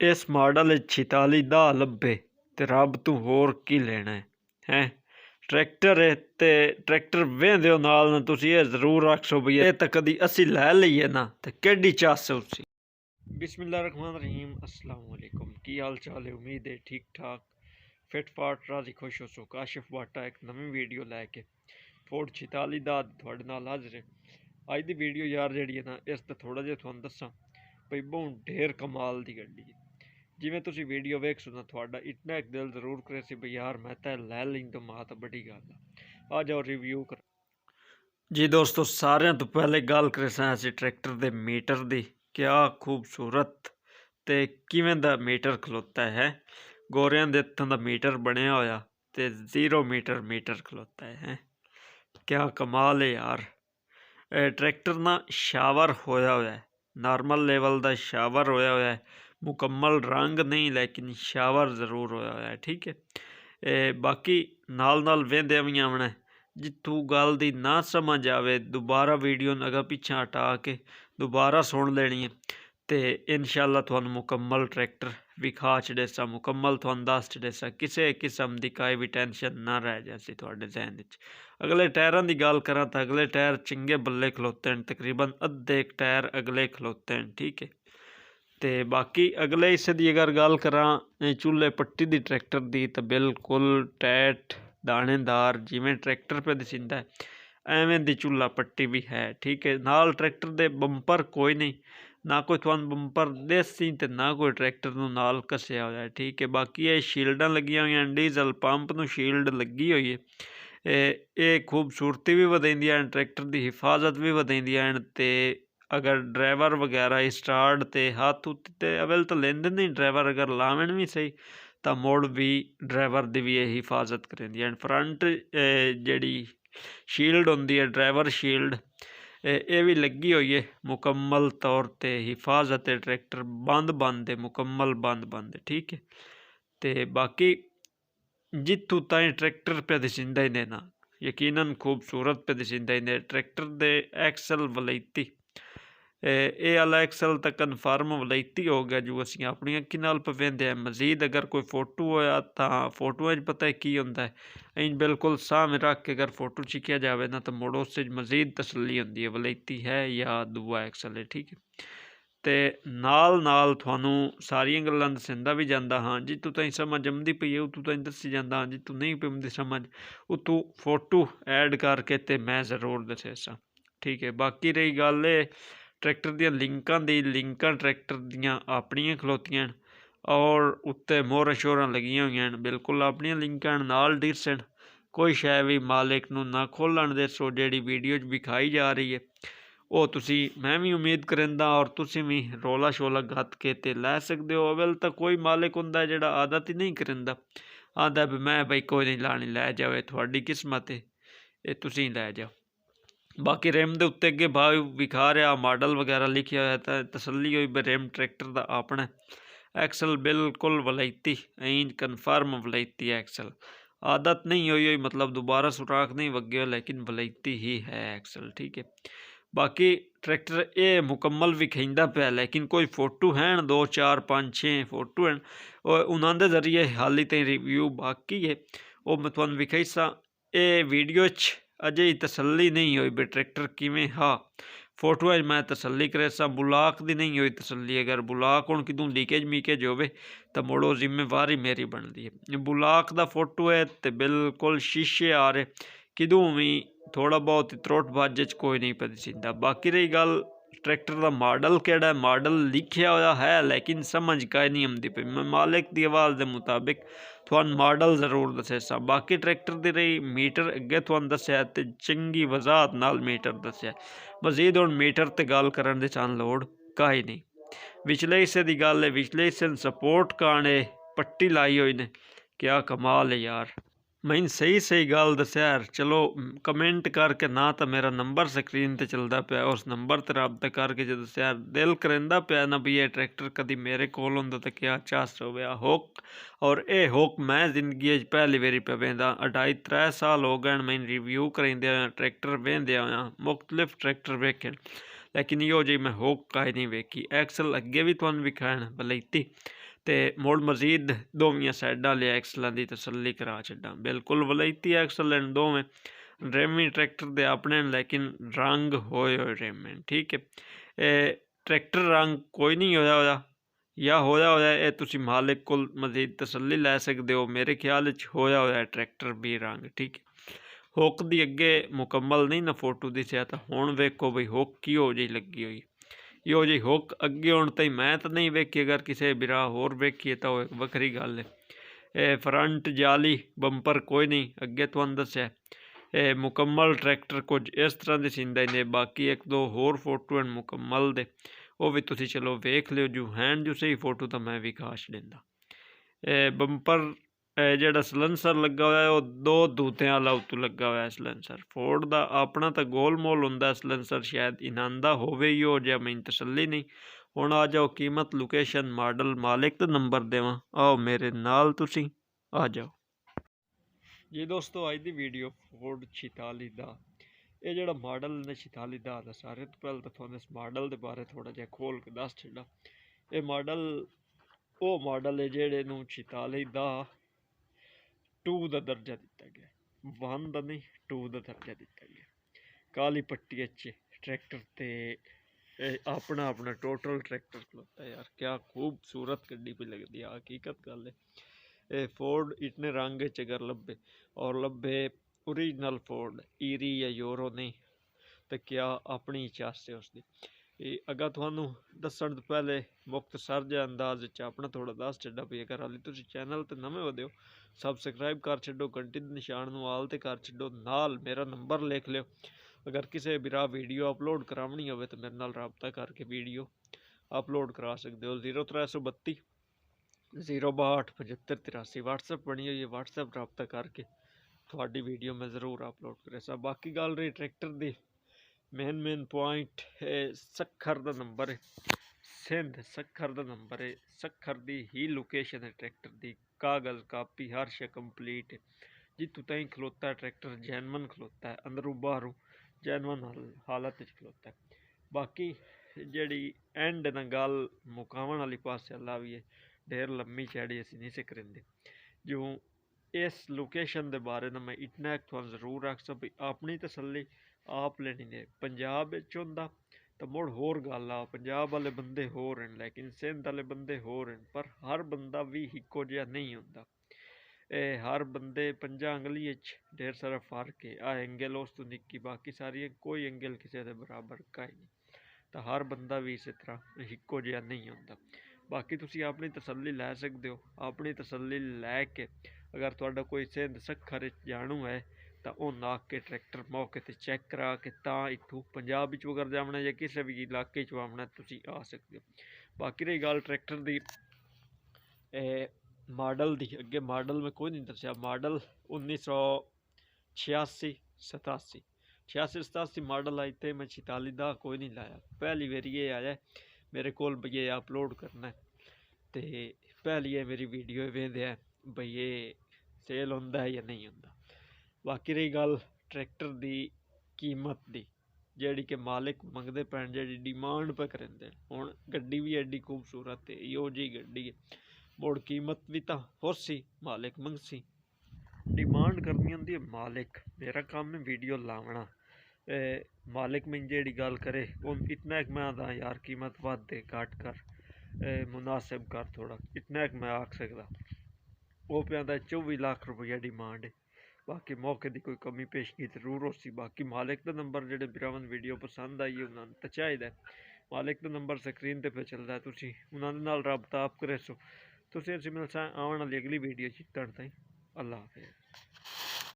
ਇਸ ਮਾਡਲ 46 ਦਾ ਲੱਭੇ ਤੇ ਰੱਬ ਤੂੰ ਹੋਰ ਕੀ ਲੈਣਾ ਹੈ। ਟਰੈਕਟਰ ਹੈ ਤੇ ਟਰੈਕਟਰ ਵੇਂਦੇ ਹੋ ਨਾਲ ਨਾ ਤੁਸੀਂ ਇਹ ਜ਼ਰੂਰ ਆਖੋ ਬਈ ਇਹ ਤਾਂ ਕਦੀ ਅਸੀਂ ਲੈ ਲਈਏ ਨਾ ਤੇ ਕਿਹੜੀ ਚਾਸ ਸੀ। ਬਿਸमिल्लाह रहमान रहीम अस्सलाम वालेकुम। की हाल चाल है? उम्मीद है ठीक ठाक फिट फाट राजी खुश हो सो। काशिफ बाटा एक नवी वीडियो लैके फोर्ड 46 ਦਾ ਤੁਹਾਡੇ ਨਾਲ ਹਾਜ਼ਰ ਹੈ। ਅੱਜ ਦੀ ਵੀਡੀਓ यार ਜਿਹੜੀ ਹੈ ਨਾ ਇਸ ਤੇ ਥੋੜਾ ਜਿਹਾ ਤੁਹਾਨੂੰ ਦੱਸਾਂ ਭਈ ਬਹੁਤ ਢੇਰ ਕਮਾਲ ਦੀ ਗੱਡੀ ਹੈ। ਜਿਵੇਂ ਤੁਸੀਂ ਵੀਡੀਓ ਵੇਖ ਸੁਣਾ ਤੁਹਾਡਾ ਇਤਨਾ ਇੱਕ ਦਿਲ ਜ਼ਰੂਰ ਕਰੇ ਸੀ ਬਈ यार मैं तो ਲੈ ਲੈਂ ਤਾਂ ਮਾਂ ਤਾਂ ਬੜੀ ਗੱਲ ਆ ਜਾਓ ਰਿਵਿਊ ਕਰ। जी दोस्तों सारे तो पहले गल करे असी ट्रैक्टर के मीटर की। क्या खूबसूरत ते किवें दा मीटर खलोता है। गोरियां दे हत्थां दा मीटर बनया होया ते 0 मीटर खलोता है। क्या कमाल है यार। ट्रैक्टर ना शावर होया होया है, नॉर्मल लेवल दा शावर होया होया है, मुकम्मल रंग नहीं लेकिन शावर जरूर होया होया है। ठीक है। बाकी नाल नाल वेंदे भी आना जितों गल दी ना समझ आवे दोबारा वीडियो अगर पिछा हटा के दोबारा सुन लेनी है तो इंशाअल्लाह तुहानू मुकम्मल ट्रैक्टर विखा छड़ेसा, मुकम्मल तुहानू दस छड़ेसा। किसी किस्म की कोई भी टेंशन ना रह जासी तुहाडे जहन विच। अगले टायरां दी गल करां तो अगले टायर चंगे बल्ले खलोते हैं, तकरीबन अद्धे टायर अगले खलोते हैं। ठीक है। तो बाकी अगले हिस्से की अगर गल करां चूल्हे पट्टी दी ट्रैक्टर दी तो बिल्कुल टैट दानेदार जिमें ट्रैक्टर पे दिसींदा है एवें दी चूल्हा पट्टी भी है। ठीक है। नाल ट्रैक्टर दे बंपर कोई नहीं, ना कोई तुहानू बंपर देसी ते ना कोई ट्रैक्टर नू नाल कसिया होया है। ठीक है। बाकी ये शील्डां लगियां होईयां, डीजल पंप नू शील्ड लगी हुई है। ये खूबसूरती भी वधाइंदियां हैं, ट्रैक्टर की हिफाजत भी वधाइंदियां हैं। ते अगर ड्राइवर वगैरह स्टार्ट ते हाथ उत्ते अवल तो लेंदे नहीं, ड्राइवर अगर लावन भी सही तो मुड़ भी ड्राइवर की भी ये हिफाजत करेंदियां हैं। फ्रंट जिहड़ी शील्ड होंदी है ड्राइवर शील्ड ये भी लगी हुई है मुकम्मल तौर पर हिफाजत है। ट्रैक्टर बंद है, मुकम्मल बंद है। ठीक है। तो बाकी जितों ताईं ट्रैक्टर पे दिसींदा ही ना यकीनन खूबसूरत पे दिसींदा ही ट्रैक्टर दे एक्सल वलैती ये वाला एक्सल तो कन्फर्म वलैती हो गया जो असीं अपनी अखी नाल पवेंदे हैं। मजीद अगर कोई फोटो होया तो फोटोआं पता है की होंदा है, इंज बिल्कुल सामने रख के अगर फोटो छिकिया जाए ना तो मुड़ उस मजीद तसल्ली होंदी है वलैती है या दूआ एक्सल है। ठीक है। तो नाल नाल तुहानू सारियां गल्लां दसिंदा भी जांदा हाँ जितों ताईं समझ आउंदी पई है उतों ताईं दसी जांदा हाँ, जितों नहीं पई आउंदी समझ उतों फोटो ऐड करके ते मैं जरूर दसेसा। ठीक है। बाकी रही गल ट्रैक्टर दियां लिंकां ट्रैक्टर दियां अपनियां खलोतियां और उत्ते मोहरां शोहरां लगियां होईयां बिल्कुल अपनियां लिंकां नाल डिरसन। कोई शै भी मालिक नूं ना खोलन देसो जिहड़ी वीडियो विखाई जा रही है वो तुसी मैं भी उम्मीद करेंदा और तुसी भी रौला शोला गत्त के ते लै सकदे हो। अवल तो कोई मालिक हुंदा जिहड़ा आदत ही नहीं करेंदा, आंदा भी मैं बई कोई नहीं लानी लै जाओ तुहाडी किस्मत है ये तुसी लै जाओ। बाकी रिम के उत्ते अगे भाव विखा रहा मॉडल वगैरह लिखिया होया तो तसल्ली हुई भी रिम ट्रैक्टर का अपना एक्सल बिल्कुल वलैती इंज कन्फर्म वलैती एक्सल। आदत नहीं हुई मतलब दोबारा सुराख नहीं वगे लेकिन वलैती ही है एक्सल। ठीक है। बाकी ट्रैक्टर ये मुकम्मल विखाइंदा पिया लेकिन कोई फोटो हैं 2 4 5 6 फोटो हैं उन्होंने जरिए हाली तक रिव्यू बाकी है वो मैं तुहानू विखाईसा। ये वीडियो अजे ही तसल्ली नहीं हुई भी ट्रैक्टर किवें हाँ फोटो मैं तसल्ली करे सा बुलाक की नहीं हुई तसल्ली। अगर बुलाक हुण कितों लीकेज मीकेज होवे तो मुड़ो जिम्मेवारी मेरी बनती है। बुलाक का फोटो है तो बिल्कुल शीशे आ रहे कितों भी थोड़ा बहुत त्रोट बाजे कोई नहीं पता सीधा। बाकी रही गल ट्रैक्टर का मॉडल केड़ा मॉडल लिखिया होया है लेकिन समझ का नहीं आती पई। मैं मालिक की आवाज़ के मुताबिक तुहानू मॉडल जरूर दसेसा। बाकी ट्रैक्टर की रही मीटर अगे तुहानू दस्या तो चंगी वजाहत नाल मीटर दस्या। मजीद हुण मीटर ते गल करन दी सान लोड़ काई नहीं। विचले हिस्से की गल है विचले हिस्से सपोर्ट काने पट्टी लाई हुई ने क्या कमाल है यार। मैं सही गल दस्या यार। चलो कमेंट करके ना तो मेरा नंबर स्क्रीन पर चलता पाया उस नंबर पर रबता करके जो दस्या यार दिल करेंदा पाया ना भी ये ट्रैक्टर कभी मेरे कोल हुंदा तो क्या चास होया होक। और ये होक मैं जिंदगी पहली बारी पे वेंदा 2.5-3 साल हो गए मैं रिव्यू करेंदे ट्रैक्टर वेंदे आया मुख्तलिफ ट्रैक्टर वेखे लेकिन यो जी मैं होक काई नहीं वेखी। एक्सल अगे भी तुहानू विखाण वलैती ਤੇ ਮੁੜ ਮਜ਼ੀਦ ਦੋਵੀਆਂ ਸਾइडां ले एक्सलां दी तसल्ली करा छड्डां। बिल्कुल वलैती एक्सल हैं दोवें, रेमी ट्रैक्टर दे अपने लेकिन रंग होए रेम हैं, ठीक है। ट्रैक्टर रंग कोई नहीं होया या होया ये तुसी मालिक कोल मजीद तसल्ली लै सकदे हो। मेरे ख्याल च होया ट्रैक्टर भी रंग, ठीक है। हुक दी अगे मुकम्मल नहीं ना फोटो दिसिया, तो हुण वेखो बई हुक किहो जी लगी हुई। इहो जी हुक अगे हुण ताईं मैं तो नहीं वेखी, अगर किसी बिरा होर वेखीए तो एक वखरी गल है। फ्रंट जाली बंपर कोई नहीं, अगे तुहानूं दस्सिया मुकम्मल ट्रैक्टर कुछ इस तरह दे सींदा ने। बाकी एक दो होर फोटो हैं मुकम्मल दे, वो भी तुसी चलो वेख लियो जू हैन जू सही फोटो तो मैं भी खाश दिंदा। बंपर ਜਿਹੜਾ ਸਲੈਂਸਰ ਲੱਗਾ ਹੋਇਆ ਉਹ 2 ਦੂਤਿਆਂ ਵਾਲਾ ਉੱਤੋਂ ਲੱਗਾ ਹੋਇਆ ਸਲੈਂਸਰ। ਫੋਰਡ ਦਾ ਆਪਣਾ ਤਾਂ ਗੋਲ ਮੋਲ ਹੁੰਦਾ ਸਲੈਂਸਰ, ਸ਼ਾਇਦ ਇਹਨਾਂ ਦਾ ਹੋਵੇ ਹੀ ਉਹ ਜਿਹਾ, ਮੈਨੂੰ ਤਸੱਲੀ ਨਹੀਂ। ਹੁਣ ਆ ਜਾਓ ਕੀਮਤ, ਲੋਕੇਸ਼ਨ, ਮਾਡਲ, ਮਾਲਿਕ ਦਾ ਨੰਬਰ ਦੇਵਾਂ, ਆਓ ਮੇਰੇ ਨਾਲ ਤੁਸੀਂ ਆ ਜਾਓ ਜੀ। ਦੋਸਤੋ ਅੱਜ ਦੀ ਵੀਡੀਓ ਫੋਰਡ 46 ਦਾ ਇਹ ਜਿਹੜਾ ਮਾਡਲ ਨੇ 46 ਦਾ ਸਾਰੇ ਤੋਂ ਪਹਿਲਾਂ ਤਾਂ ਤੁਹਾਨੂੰ ਇਸ ਮਾਡਲ ਦੇ ਬਾਰੇ ਥੋੜ੍ਹਾ ਜਿਹਾ ਖੋਲ ਕੇ ਦੱਸ ਛੱਡਾਂ। ਇਹ ਮਾਡਲ ਉਹ ਮਾਡਲ ਹੈ ਜਿਹੜੇ ਨੂੰ 46 ਦਾ 2 ਦਾ ਦਰਜਾ ਦਿੱਤਾ ਗਿਆ, 1 ਦਾ नहीं 2 ਦਾ ਦਰਜਾ ਦਿੱਤਾ ਗਿਆ। ਕਾਲੀ ਪੱਟੀ ਚ ट्रैक्टर ਤੇ अपना अपना टोटल ट्रैक्टर खलोता है यार, क्या खूबसूरत गड्डी पे लगती है, हकीकत गल है। फोर्ड इतने रंग च अगर लब्भे और लब्भे ओरिजिनल फोर्ड ईरी या यूरो नहीं तो क्या अपनी चास है उसकी। अगर थानू दसन तो पहले मुख्तसर जे अंदाज अपना थोड़ा दस छड्डा भी, अगर हाली तुसी चैनल ते नवें हो सबसक्राइब कर छड्डो, घंटी दे निशान नूं आल ते कर छड्डो, नाल मेरा नंबर लिख लियो। अगर किसी बिरा वीडियो अपलोड करावनी हो तो मेरे नाल राबता करके वीडियो अपलोड करा सकते हो। 0332 062 75 83 व्हाट्सएप बनी हुई है, व्हाट्सएप राबता करके थोड़ी वीडियो मैं ज़रूर अपलोड करे सा। बाकी गल रही ट्रैक्टर दी मेन पॉइंट सखर का नंबर है, सिंध सखर का नंबर है, सखर की ही लोकेशन है ट्रैक्टर की, कागज़ कापी हर शे कंप्लीट है। जितों ताईं खलोता है ट्रैक्टर जैनवन खलोता है, अंदरों बाहरों जैनवन हालत खलोता है। बाकी जी एंड न गल मुकावन वाली पास अल्लाह भी है, ढेर लम्मी चैड़ी असी नहीं से करेंगे। जो इस लोकेशन के बारे में मैं इतना तुहानूं जरूर रख सा भी अपनी तसल्ली आप लेनी ने। पंजाब होंदा तो मुड़ होर गल आ, पंजाब वाले बंदे होर हैं लेकिन सिंध वाले बंदे होर हैं, पर हर बंदा भी इक्को जिहा नहीं होंदा। हर बंदे 5 अंगली ढेर सारा फर्क है। आ एंगल उस तो निक्की, बाकी सारी कोई एंगल किसी के बराबर का ही नहीं, तो हर बंदा भी इस तरह इक्को जिहा नहीं होंदा। बाकी तुसी अपनी तसल्ली लै सकते हो, अपनी तसल्ली लैके अगर तुहाडा कोई सिंध सखर जाणू है तो वह नाक के ट्रैक्टर मौके पर चैक करा के तां इत्थों पंजाब अगर जाना या किसी भी इलाके आना तुसी आ सकते हो। बाकी रही गल ट्रैक्टर की मॉडल की, अगे मॉडल में कोई नहीं दसिया, मॉडल 1986 87 86 87 मॉडल आई थे। मैं 46 का कोई नहीं लाया, पहली बारी ये आया मेरे को भई अपलोड करना है, तो पहली है मेरी वीडियो वेंदे है भई ये सेल होंदा है या नहीं होंदा। बाकी रही गल ट्रैक्टर की कीमत की, जी कि मालिक मंगते पैन, जी डिमांड पे करेंगे। हुण गड्डी भी एडी खूबसूरत है, इहो जी गड्डी है, मुड़ कीमत भी तो होसी मालिक मंगसी, डिमांड करनी होंदी है मालिक। मेरा काम है वीडियो लावना, मालिक मैं जी गल करे इतना एक मैं आदा यार कीमत वध दे घट कर, मुनासिब कर थोड़ा, इतना एक मैं आख सकदा। वो पे आंदा 24 लाख रुपया डिमांड है। बाकी मौके की कोई कमी पेशगी जरूर हो सी। बाकी मालिक का नंबर जो बिरावन वीडियो पसंद आई उन्होंने तो चाहिए, मालिक का नंबर स्क्रीन पर चलता है, तुसी उन्होंने नाल रबता आप करे सो। तुसी असीं मिलसां आउण वाली अगली वीडियो च, तद ताईं अल्लाह हाफिज़।